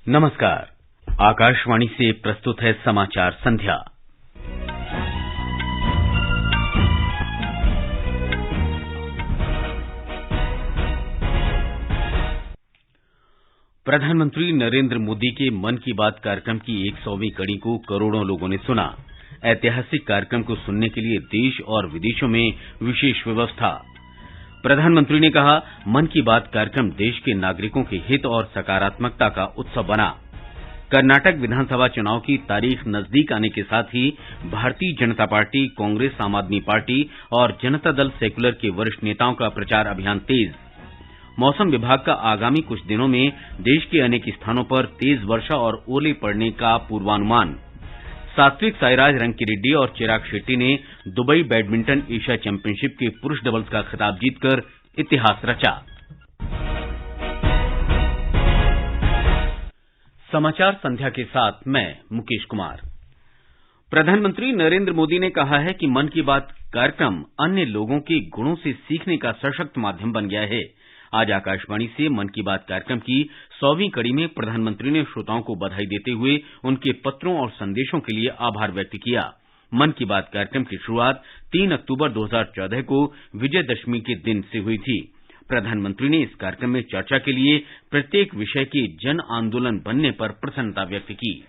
नमस्कार। आकाशवाणी से प्रस्तुत है समाचार संध्या। प्रधानमंत्री नरेंद्र मोदी के मन की बात कार्यक्रम की 100वीं कड़ी को करोड़ों लोगों ने सुना। ऐतिहासिक कार्यक्रम को सुनने के लिए देश और विदेशों में विशेष व्यवस्था। प्रधानमंत्री ने कहा, मन की बात कार्यक्रम देश के नागरिकों के हित और सकारात्मकता का उत्सव बना। कर्नाटक विधानसभा चुनाव की तारीख नजदीक आने के साथ ही भारतीय जनता पार्टी, कांग्रेस, आम आदमी पार्टी और जनता दल सेक्युलर के वरिष्ठ नेताओं का प्रचार अभियान तेज। मौसम विभाग का आगामी कुछ दिनों में देश के अनेक स्थानों पर तेज वर्षा और ओले पड़ने का पूर्वानुमान। सात्विक साईराज रंकीरेड्डी और चिराग शेट्टी ने दुबई बैडमिंटन एशिया चैंपियनशिप के पुरुष डबल्स का खिताब जीतकर इतिहास रचा। समाचार संध्या के साथ मैं मुकेश कुमार। प्रधानमंत्री नरेंद्र मोदी ने कहा है कि मन की बात कार्यक्रम अन्य लोगों के गुणों से सीखने का सशक्त माध्यम बन गया है। आज आकाशवाणी से मन की बात कार्यक्रम की 100वीं कड़ी में प्रधानमंत्री ने श्रोताओं को बधाई देते हुए उनके पत्रों और संदेशों के लिए आभार व्यक्त किया। मन की बात कार्यक्रम की शुरुआत 3 अक्टूबर 2014 को विजयदशमी के दिन से हुई थी। प्रधानमंत्री ने इस कार्यक्रम में चर्चा के लिए प्रत्येक विषय के जन आंदोलन बनने पर प्रसन्नता व्यक्त की।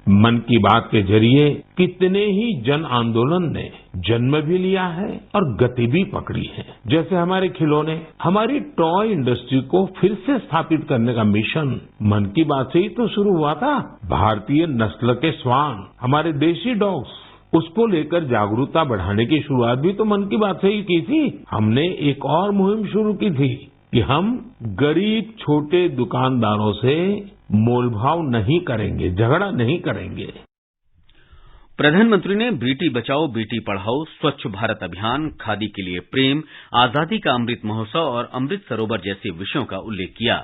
मन की बात के जरिए कितने ही जन आंदोलन ने जन्म भी लिया है और गति भी पकड़ी है। जैसे हमारे खिलौने, हमारी टॉय इंडस्ट्री को फिर से स्थापित करने का मिशन मन की बात से ही तो शुरू हुआ था। भारतीय नस्ल के श्वान, हमारे देशी डॉग्स, उसको लेकर जागरूकता बढ़ाने की शुरुआत भी तो मन की बात से ही की थी। हमने एक और मुहिम शुरू की थी कि हम गरीब छोटे दुकानदारों से मोलभाव नहीं करेंगे, झगड़ा नहीं करेंगे। प्रधानमंत्री ने बेटी बचाओ बेटी पढ़ाओ, स्वच्छ भारत अभियान, खादी के लिए प्रेम, आजादी का अमृत महोत्सव और अमृत सरोवर जैसे विषयों का उल्लेख किया।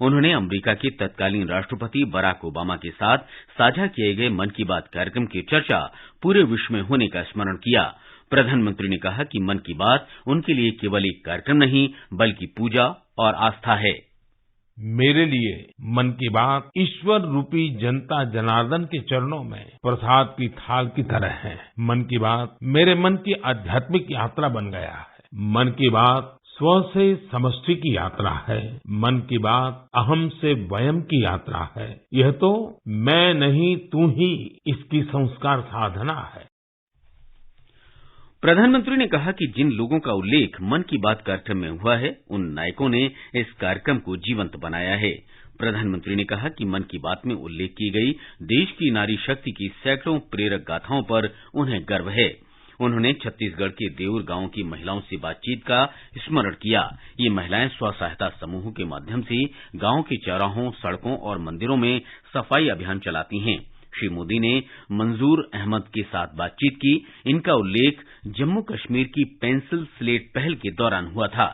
उन्होंने अमेरिका के तत्कालीन राष्ट्रपति बराक ओबामा के साथ साझा किए गए मन की बात कार्यक्रम की चर्चा पूरे विश्व में होने का स्मरण किया। प्रधानमंत्री ने कहा कि मन की बात उनके लिए केवल एक कार्यक्रम नहीं बल्कि पूजा और आस्था है। मेरे लिए मन की बात ईश्वर रूपी जनता जनार्दन के चरणों में प्रसाद की थाल की तरह है। मन की बात मेरे मन की आध्यात्मिक यात्रा बन गया है। मन की बात स्व से समष्टि की यात्रा है। मन की बात अहम से वयम की यात्रा है। यह तो मैं नहीं तू ही इसकी संस्कार साधना है। प्रधानमंत्री ने कहा कि जिन लोगों का उल्लेख मन की बात कार्यक्रम में हुआ है, उन नायकों ने इस कार्यक्रम को जीवंत बनाया है। प्रधानमंत्री ने कहा कि मन की बात में उल्लेख की गई देश की नारी शक्ति की सैकड़ों प्रेरक गाथाओं पर उन्हें गर्व है। उन्होंने छत्तीसगढ़ के देउर गांव की महिलाओं से बातचीत का स्मरण किया। ये महिलाएं स्व सहायता समूहों के माध्यम से गांव के चौराहों, सड़कों और मंदिरों में सफाई अभियान चलाती हैं। श्री मोदी ने मंजूर अहमद के साथ बातचीत की। इनका उल्लेख जम्मू कश्मीर की पेंसिल स्लेट पहल के दौरान हुआ था।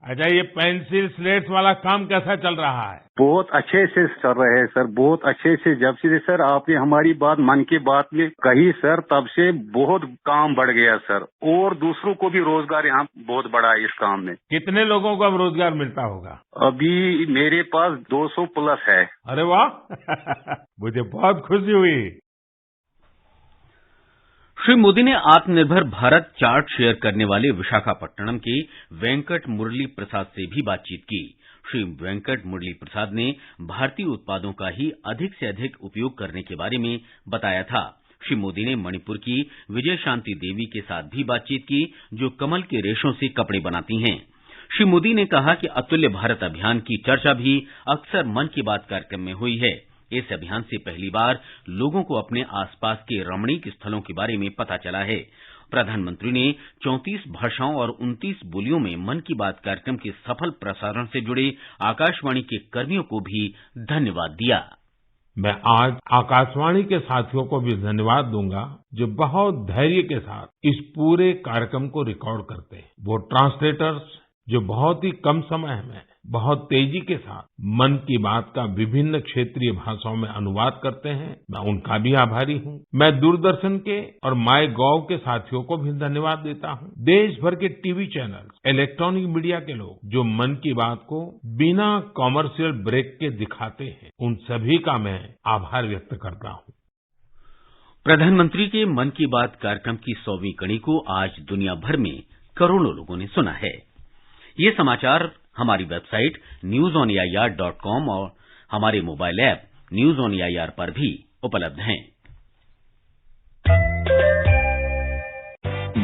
अच्छा, ये पेंसिल स्लेट्स वाला काम कैसा चल रहा है? बहुत अच्छे से चल रहे हैं सर, बहुत अच्छे से। जब से सर आपने हमारी बात मन की बात में कही सर, तब से बहुत काम बढ़ गया सर, और दूसरों को भी रोजगार यहाँ बहुत बढ़ा है इस काम में। कितने लोगों को अब रोजगार मिलता होगा? अभी मेरे पास 200 प्लस है। अरे वाह मुझे बहुत खुशी हुई। श्री मोदी ने आत्मनिर्भर भारत चार्ट शेयर करने वाले विशाखापट्टनम के वेंकट मुरली प्रसाद से भी बातचीत की। श्री वेंकट मुरली प्रसाद ने भारतीय उत्पादों का ही अधिक से अधिक उपयोग करने के बारे में बताया था। श्री मोदी ने मणिपुर की विजय शांति देवी के साथ भी बातचीत की, जो कमल के रेशों से कपड़े बनाती हैं। श्री मोदी ने कहा कि अतुल्य भारत अभियान की चर्चा भी अक्सर मन की बात कार्यक्रम में हुई है। इस अभियान से पहली बार लोगों को अपने आसपास के रमणीक स्थलों के बारे में पता चला है। प्रधानमंत्री ने 34 भाषाओं और 29 बोलियों में मन की बात कार्यक्रम के सफल प्रसारण से जुड़े आकाशवाणी के कर्मियों को भी धन्यवाद दिया। मैं आज आकाशवाणी के साथियों को भी धन्यवाद दूंगा, जो बहुत धैर्य के साथ इस पूरे कार्यक्रम को रिकॉर्ड करते हैं। वो ट्रांसलेटर्स, जो बहुत ही कम समय में बहुत तेजी के साथ मन की बात का विभिन्न क्षेत्रीय भाषाओं में अनुवाद करते हैं, मैं उनका भी आभारी हूँ। मैं दूरदर्शन के और MyGov के साथियों को भी धन्यवाद देता हूँ। देश भर के टीवी चैनल, इलेक्ट्रॉनिक मीडिया के लोग जो मन की बात को बिना कॉमर्शियल ब्रेक के दिखाते हैं, उन सभी का मैं आभार व्यक्त करता हूँ। प्रधानमंत्री के मन की बात कार्यक्रम की 100वीं कड़ी को आज दुनिया भर में करोड़ों लोगों ने सुना है। ये समाचार हमारी वेबसाइट newsonair.com और हमारे mobile app news on AIR पर भी उपलब्ध हैं।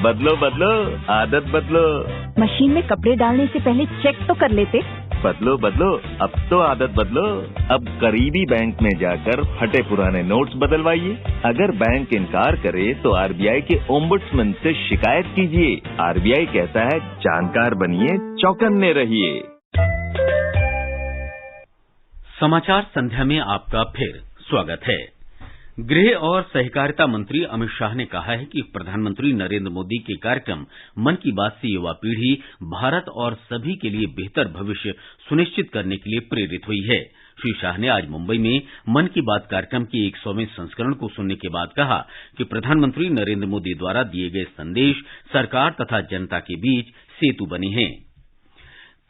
बदलो बदलो आदत बदलो। मशीन में कपड़े डालने से पहले चेक तो कर लेते। बदलो बदलो अब तो आदत बदलो। अब करीबी बैंक में जाकर फटे पुराने नोट्स बदलवाइए। अगर बैंक इनकार करे तो आरबीआई के ओम्बुड्समैन से शिकायत कीजिए। आरबीआई कहता है जानकार बनिए, चौकन्ने रहिए। समाचार संध्या में आपका फिर स्वागत है। गृह और सहकारिता मंत्री अमित शाह ने कहा है कि प्रधानमंत्री नरेंद्र मोदी के कार्यक्रम मन की बात से युवा पीढ़ी भारत और सभी के लिए बेहतर भविष्य सुनिश्चित करने के लिए प्रेरित हुई है। श्री शाह ने आज मुंबई में मन की बात कार्यक्रम के 100वें संस्करण को सुनने के बाद कहा कि प्रधानमंत्री नरेंद्र मोदी द्वारा दिए गए संदेश सरकार तथा जनता के बीच सेतु बने हैं।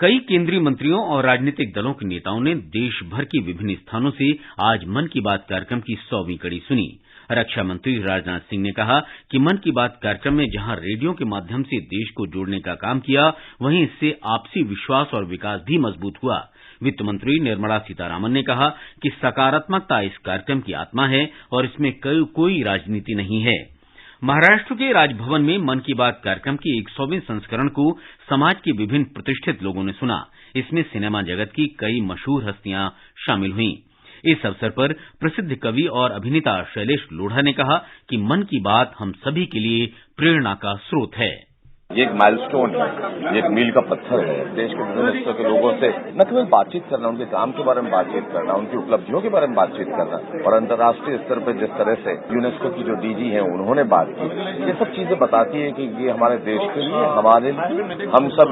कई केंद्रीय मंत्रियों और राजनीतिक दलों के नेताओं ने देश भर के विभिन्न स्थानों से आज मन की बात कार्यक्रम की 100वीं कड़ी सुनी। रक्षा मंत्री राजनाथ सिंह ने कहा कि मन की बात कार्यक्रम में जहां रेडियो के माध्यम से देश को जोड़ने का काम किया, वहीं इससे आपसी विश्वास और विकास भी मजबूत हुआ। वित्त मंत्री निर्मला सीतारामन ने कहा कि सकारात्मकता इस कार्यक्रम की आत्मा है और इसमें कोई राजनीति नहीं है। महाराष्ट्र के राजभवन में मन की बात कार्यक्रम के 100वें संस्करण को समाज के विभिन्न प्रतिष्ठित लोगों ने सुना। इसमें सिनेमा जगत की कई मशहूर हस्तियां शामिल हुईं। इस अवसर पर प्रसिद्ध कवि और अभिनेता शैलेश लोढ़ा ने कहा कि मन की बात हम सभी के लिए प्रेरणा का स्रोत है। ये एक माइलस्टोन है, ये एक मील का पत्थर है। देश के विभिन्न हिस्सों के लोगों से न केवल बातचीत करना, उनके काम के बारे में बातचीत करना, उनकी उपलब्धियों के बारे में बातचीत करना और अंतर्राष्ट्रीय स्तर पर जिस तरह से यूनेस्को की जो डीजी हैं उन्होंने बात की, ये सब चीजें बताती है कि ये हमारे देश के लिए, हमारे लिए, हम सब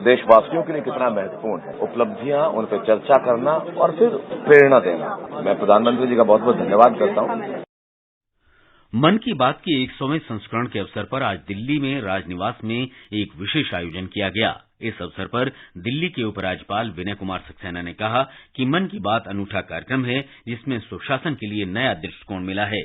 देशवासियों के लिए कितना महत्वपूर्ण है। उपलब्धियां, उन पर चर्चा करना और फिर प्रेरणा देना। मैं प्रधानमंत्री जी का बहुत बहुत धन्यवाद करता हूँ। मन की बात के 100वें संस्करण के अवसर पर आज दिल्ली में राजनिवास में एक विशेष आयोजन किया गया। इस अवसर पर दिल्ली के उपराज्यपाल विनय कुमार सक्सेना ने कहा कि मन की बात अनूठा कार्यक्रम है जिसमें सुशासन के लिए नया दृष्टिकोण मिला है।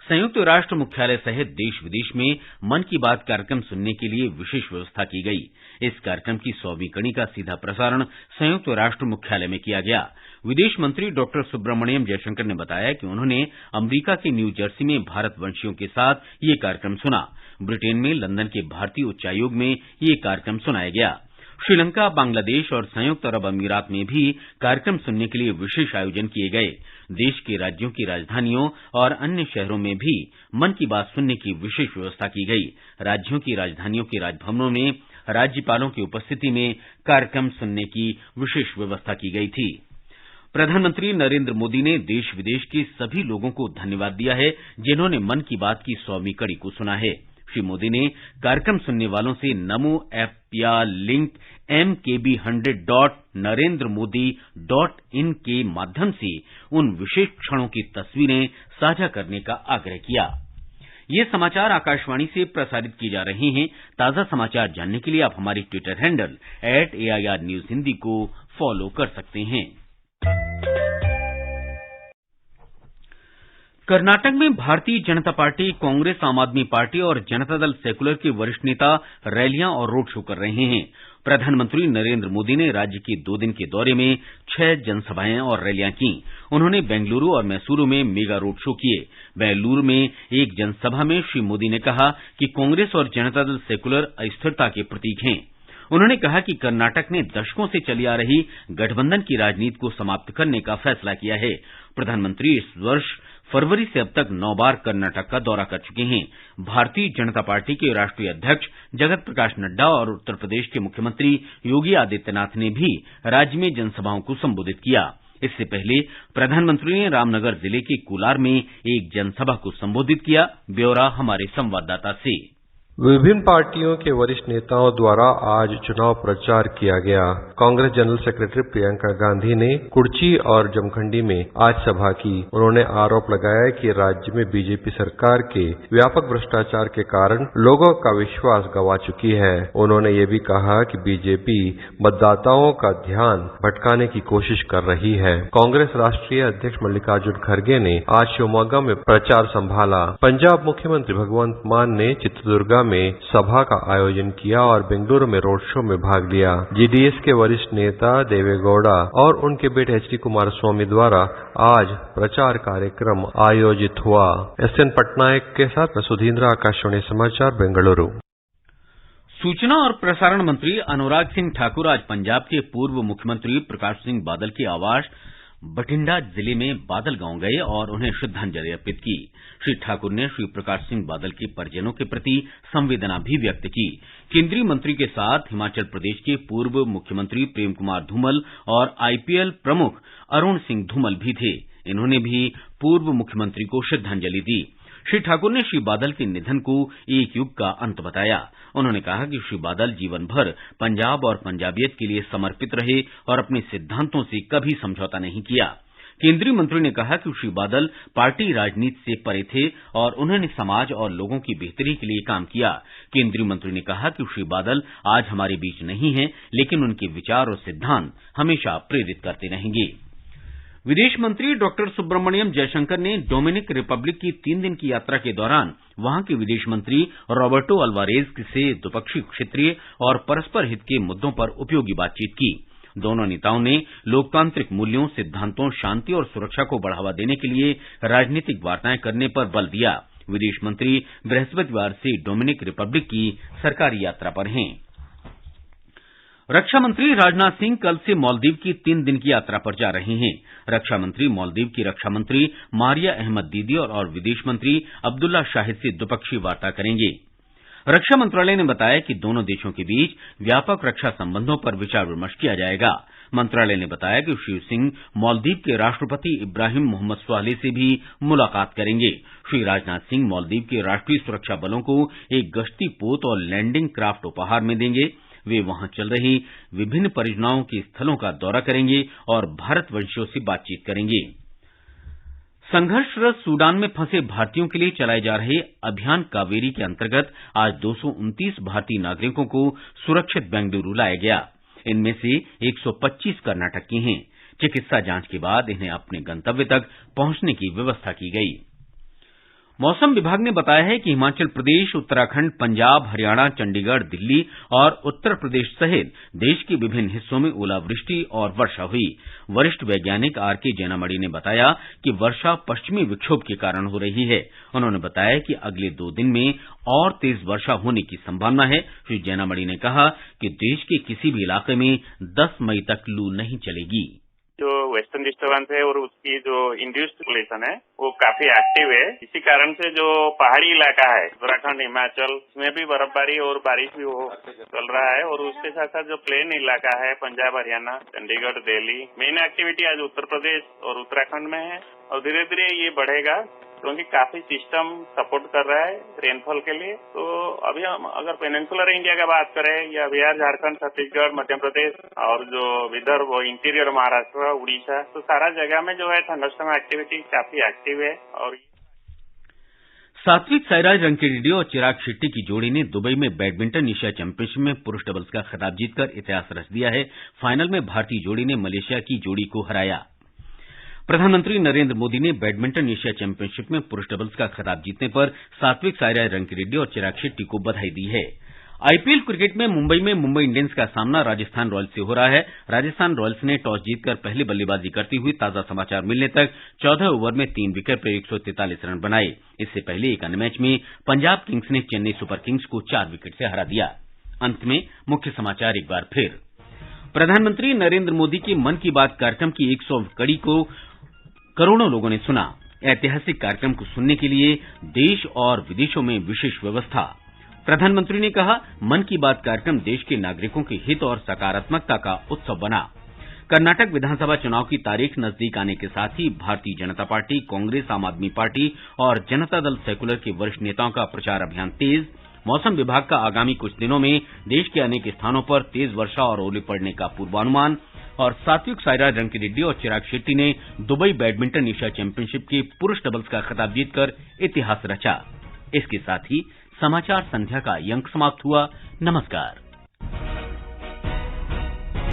संयुक्त राष्ट्र मुख्यालय सहित देश विदेश में मन की बात कार्यक्रम सुनने के लिए विशेष व्यवस्था की गई। इस कार्यक्रम की 100वीं कड़ी का सीधा प्रसारण संयुक्त राष्ट्र मुख्यालय में किया गया। विदेश मंत्री डॉक्टर सुब्रमण्यम जयशंकर ने बताया कि उन्होंने अमेरिका के न्यू जर्सी में भारतवंशियों के साथ ये कार्यक्रम सुना। ब्रिटेन में लंदन के भारतीय उच्चायोग में ये कार्यक्रम सुनाया गया। श्रीलंका, बांग्लादेश और संयुक्त अरब अमीरात में भी कार्यक्रम सुनने के लिए विशेष आयोजन किए गए। देश के राज्यों की राजधानियों और अन्य शहरों में भी मन की बात सुनने की विशेष व्यवस्था की गई। राज्यों की राजधानियों के राजभवनों में राज्यपालों की उपस्थिति में कार्यक्रम सुनने की विशेष व्यवस्था की गई थी। प्रधानमंत्री नरेंद्र मोदी ने देश विदेश के सभी लोगों को धन्यवाद दिया है जिन्होंने मन की बात की 100वीं कड़ी को सुना है। श्री मोदी ने कार्यक्रम सुनने वालों से नमो ऐप या लिंक mkb100.narendramodi.in के माध्यम से उन विशेष क्षणों की तस्वीरें साझा करने का आग्रह किया। ये समाचार आकाशवाणी से प्रसारित किए जा रहे हैं। ताजा समाचार जानने के लिए आप हमारी Twitter handle @AIR News Hindi को फॉलो कर सकते हैं। कर्नाटक में भारतीय जनता पार्टी, कांग्रेस, आम आदमी पार्टी और जनता दल सेकुलर के वरिष्ठ नेता रैलियां और रोड शो कर रहे हैं। प्रधानमंत्री नरेंद्र मोदी ने राज्य के 2 दिन के दौरे में 6 जनसभाएं और रैलियां की। उन्होंने बेंगलुरु और मैसूरू में मेगा रोड शो किए। बेंगलुरु में एक जनसभा में श्री मोदी ने कहा कि कांग्रेस और जनता दल सेकुलर अस्थिरता के प्रतीक हैं। उन्होंने कहा कि कर्नाटक ने दशकों से चली आ रही गठबंधन की राजनीति को समाप्त करने का फैसला किया है। प्रधानमंत्री इस वर्ष फरवरी से अब तक 9 बार कर्नाटक का दौरा कर चुके हैं। भारतीय जनता पार्टी के राष्ट्रीय अध्यक्ष जगत प्रकाश नड्डा और उत्तर प्रदेश के मुख्यमंत्री योगी आदित्यनाथ ने भी राज्य में जनसभाओं को संबोधित किया। इससे पहले प्रधानमंत्री ने रामनगर जिले के कुलार में एक जनसभा को संबोधित किया। ब्यौरा हमारे संवाददाता से। विभिन्न पार्टियों के वरिष्ठ नेताओं द्वारा आज चुनाव प्रचार किया गया। कांग्रेस जनरल सेक्रेटरी प्रियंका गांधी ने कुर्ची और जमखंडी में आज सभा की। उन्होंने आरोप लगाया कि राज्य में बीजेपी सरकार के व्यापक भ्रष्टाचार के कारण लोगों का विश्वास गंवा चुकी है। उन्होंने ये भी कहा कि बीजेपी मतदाताओं का ध्यान भटकाने की कोशिश कर रही है। कांग्रेस राष्ट्रीय अध्यक्ष मल्लिकार्जुन खड़गे ने आज शिवमोगा में प्रचार संभाला। पंजाब मुख्यमंत्री भगवंत मान ने चित्रदुर्गा में सभा का आयोजन किया और बेंगलुरु में रोड शो में भाग लिया। जेडीएस के वरिष्ठ नेता देवेगौड़ा और उनके बेटे एचडी कुमारस्वामी द्वारा आज प्रचार कार्यक्रम आयोजित हुआ। एसएन पटनायक के साथ मैं सुधींद्र, आकाशवाणी समाचार, बेंगलुरु। सूचना और प्रसारण मंत्री अनुराग सिंह ठाकुर आज पंजाब के पूर्व मुख्यमंत्री प्रकाश सिंह बादल के आवास बठिंडा जिले में बादल गांव गए और उन्हें श्रद्धांजलि अर्पित की। श्री ठाकुर ने श्री प्रकाश सिंह बादल के परिजनों के प्रति संवेदना भी व्यक्त की। केंद्रीय मंत्री के साथ हिमाचल प्रदेश के पूर्व मुख्यमंत्री प्रेम कुमार धूमल और आईपीएल प्रमुख अरुण सिंह धूमल भी थे। इन्होंने भी पूर्व मुख्यमंत्री को श्रद्धांजलि दी। श्री ठाकुर ने श्री बादल के निधन को एक युग का अंत बताया। उन्होंने कहा कि श्री बादल जीवन भर पंजाब और पंजाबियत के लिए समर्पित रहे और अपने सिद्धांतों से कभी समझौता नहीं किया। केंद्रीय मंत्री ने कहा कि श्री बादल पार्टी राजनीति से परे थे और उन्होंने समाज और लोगों की बेहतरी के लिए काम किया। केंद्रीय मंत्री ने कहा कि श्री बादल आज हमारे बीच नहीं हैं, लेकिन उनके विचार और सिद्धांत हमेशा प्रेरित करते रहेंगे। विदेश मंत्री डॉक्टर सुब्रमण्यम जयशंकर ने डोमिनिक रिपब्लिक की 3 दिन की यात्रा के दौरान वहां के विदेश मंत्री रॉबर्टो अल्वारेज से द्विपक्षीय, क्षेत्रीय और परस्पर हित के मुद्दों पर उपयोगी बातचीत की। दोनों नेताओं ने लोकतांत्रिक मूल्यों, सिद्धांतों, शांति और सुरक्षा को बढ़ावा देने के लिए राजनीतिक वार्ताएं करने पर बल दिया। विदेश मंत्री बृहस्पतिवार से डोमिनिक रिपब्लिक की सरकारी यात्रा पर हैं। रक्षा मंत्री राजनाथ सिंह कल से मालदीव की 3 दिन की यात्रा पर जा रहे हैं। रक्षा मंत्री मालदीव की रक्षा मंत्री मारिया अहमद दीदी और विदेश मंत्री अब्दुल्ला शाहिद से द्विपक्षीय वार्ता करेंगे। रक्षा मंत्रालय ने बताया कि दोनों देशों के बीच व्यापक रक्षा संबंधों पर विचार विमर्श किया जाएगा। मंत्रालय ने बताया कि श्री सिंह मालदीव के राष्ट्रपति इब्राहिम मोहम्मद सोलेह से भी मुलाकात करेंगे। श्री राजनाथ सिंह मालदीव के राष्ट्रीय सुरक्षा बलों को एक गश्ती पोत और लैंडिंग क्राफ्ट उपहार में देंगे। वे वहां चल रही विभिन्न परियोजनाओं के स्थलों का दौरा करेंगे और भारतवंशियों से बातचीत करेंगे। संघर्षरत सूडान में फंसे भारतीयों के लिए चलाए जा रहे अभियान कावेरी के अंतर्गत आज 229 भारतीय नागरिकों को सुरक्षित बेंगलुरु लाया गया। इनमें से 125 कर्नाटक के हैं। चिकित्सा जांच के बाद इन्हें अपने गंतव्य तक पहुंचने की व्यवस्था की गई। मौसम विभाग ने बताया है कि हिमाचल प्रदेश, उत्तराखंड, पंजाब, हरियाणा, चंडीगढ़, दिल्ली और उत्तर प्रदेश सहित देश के विभिन्न हिस्सों में ओलावृष्टि और वर्षा हुई। वरिष्ठ वैज्ञानिक आरके जैनामणि ने बताया कि वर्षा पश्चिमी विक्षोभ के कारण हो रही है। उन्होंने बताया कि अगले 2 दिन में और तेज वर्षा होने की संभावना है। श्री जैनामणि ने कहा कि देश के किसी भी इलाके में 10 मई तक लू नहीं चलेगी। जो वेस्टर्न डिस्टर्बेंस है और उसकी जो इंड्यूस्ड सर्कुलेशन है वो काफी एक्टिव है। इसी कारण से जो पहाड़ी इलाका है उत्तराखंड, हिमाचल, उसमें भी बर्फबारी और बारिश भी चल रहा है। और उसके साथ साथ जो प्लेन इलाका है पंजाब, हरियाणा, चंडीगढ़, दिल्ली, मेन एक्टिविटी आज उत्तर प्रदेश और उत्तराखंड में है और धीरे धीरे ये बढ़ेगा क्योंकि काफी सिस्टम सपोर्ट कर रहा है रेनफॉल के लिए। तो अभी हम अगर पेनिनसुलर इंडिया का बात करें या बिहार, झारखंड, छत्तीसगढ़, मध्य प्रदेश और जो विदर्भ, इंटीरियर महाराष्ट्र, उड़ीसा, तो सारा जगह में जो है थंडरस्टॉर्म एक्टिविटी काफी एक्टिव है। और सात्विक साईराज रंकीरेड्डी और चिराग शेट्टी की जोड़ी ने दुबई में बैडमिंटन एशिया चैंपियनशिप में पुरुष डबल्स का खिताब जीतकर इतिहास रच दिया है। फाइनल में भारतीय जोड़ी ने मलेशिया की जोड़ी को हराया। प्रधानमंत्री नरेंद्र मोदी ने बैडमिंटन एशिया चैंपियनशिप में पुरुष डबल्स का खिताब जीतने पर सात्विक साईराज रंकीरेड्डी और चिराग शेट्टी को बधाई दी है। आईपीएल क्रिकेट में मुंबई इंडियंस का सामना राजस्थान रॉयल्स से हो रहा है। राजस्थान रॉयल्स ने टॉस जीतकर पहले बल्लेबाजी करती हुई ताजा समाचार मिलने तक 14 ओवर में 3 विकेट पर 143 रन बनाए। इससे पहले एक अन्य मैच में पंजाब किंग्स ने चेन्नई सुपर किंग्स को 4 विकेट से हरा दिया। अंत में मुख्य समाचार एक बार फिर। प्रधानमंत्री नरेंद्र मोदी की मन की बात कार्यक्रम की 100वीं कड़ी को करोड़ों लोगों ने सुना। ऐतिहासिक कार्यक्रम को सुनने के लिए देश और विदेशों में विशेष व्यवस्था। प्रधानमंत्री ने कहा, मन की बात कार्यक्रम देश के नागरिकों के हित और सकारात्मकता का उत्सव बना। कर्नाटक विधानसभा चुनाव की तारीख नजदीक आने के साथ ही भारतीय जनता पार्टी, कांग्रेस, आम आदमी पार्टी और जनता दल सेकुलर के वरिष्ठ नेताओं का प्रचार अभियान तेज। मौसम विभाग का आगामी कुछ दिनों में देश के अनेक स्थानों पर तेज वर्षा और ओले पड़ने का पूर्वानुमान। और सात्विक साईराज रंकीरेड्डी और चिराग शेट्टी ने दुबई बैडमिंटन एशिया चैंपियनशिप के पुरुष डबल्स का खिताब जीतकर इतिहास रचा। इसके साथ ही समाचार संध्या का ये अंक समाप्त हुआ। नमस्कार।